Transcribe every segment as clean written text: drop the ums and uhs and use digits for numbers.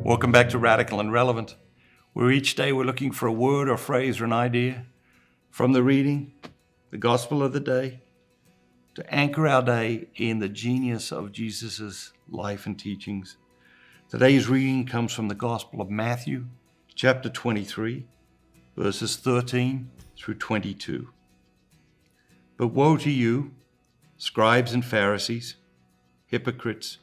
Welcome back to Radical and Relevant, where each day we're looking for a word or phrase or an idea from the reading, the gospel of the day, to anchor our day in the genius of Jesus' life and teachings. Today's reading comes from the Gospel of Matthew, chapter 23, verses 13 through 22. But woe to you, scribes and Pharisees, hypocrites,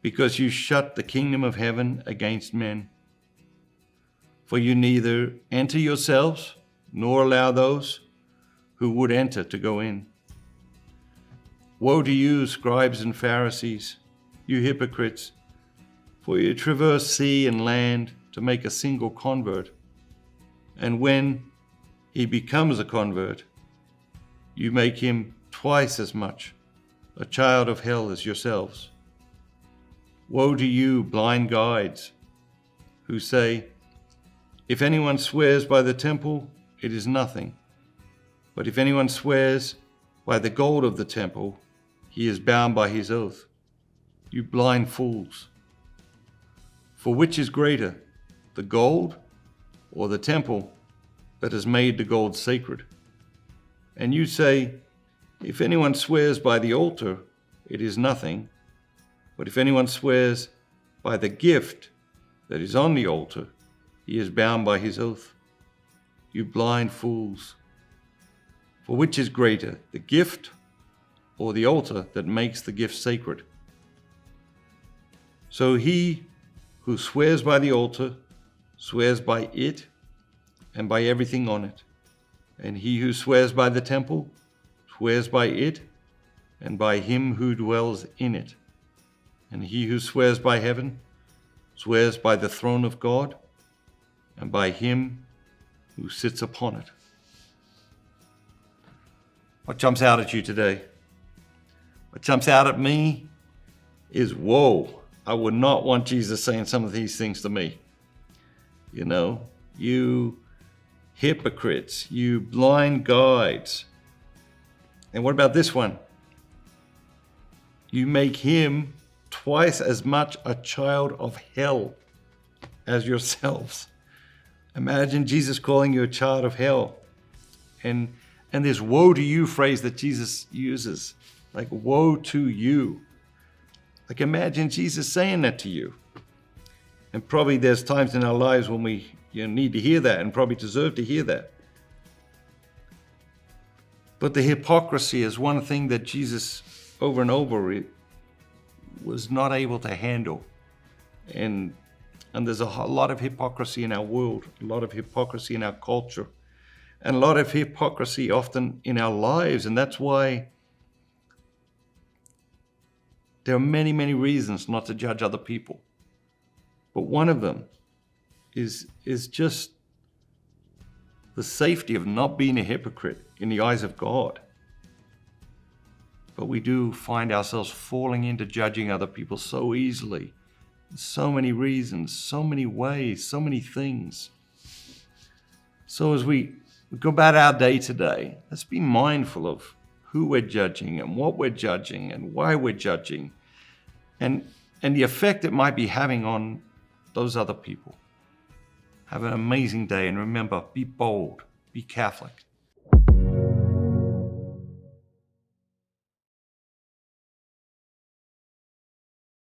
because you shut the kingdom of heaven against men. For you neither enter yourselves, nor allow those who would enter to go in. Woe to you, scribes and Pharisees, you hypocrites, for you traverse sea and land to make a single convert. And when he becomes a convert, you make him twice as much a child of hell as yourselves. Woe to you, blind guides, who say, if anyone swears by the temple, it is nothing. But if anyone swears by the gold of the temple, he is bound by his oath. You blind fools. For which is greater, the gold or the temple that has made the gold sacred? And you say, if anyone swears by the altar, it is nothing. But if anyone swears by the gift that is on the altar, he is bound by his oath. You blind fools. For which is greater, the gift or the altar that makes the gift sacred? So he who swears by the altar swears by it and by everything on it. And he who swears by the temple swears by it and by him who dwells in it. And he who swears by heaven swears by the throne of God and by him who sits upon it. What jumps out at you today? What jumps out at me is, whoa, I would not want Jesus saying some of these things to me. You know, you hypocrites, you blind guides. And what about this one? You make him twice as much a child of hell as yourselves. Imagine Jesus calling you a child of hell. And this woe to you phrase that Jesus uses, like woe to you. Like imagine Jesus saying that to you. And probably there's times in our lives when we need to hear that and probably deserve to hear that. But the hypocrisy is one thing that Jesus over and over was not able to handle. And there's a lot of hypocrisy in our world, a lot of hypocrisy in our culture, and a lot of hypocrisy often in our lives. And that's why there are many, many reasons not to judge other people. But one of them is just the safety of not being a hypocrite in the eyes of God. But we do find ourselves falling into judging other people so easily. So many reasons, so many ways, so many things. So as we go about our day today, let's be mindful of who we're judging and what we're judging and why we're judging and the effect it might be having on those other people. Have an amazing day, and remember, be bold, be Catholic.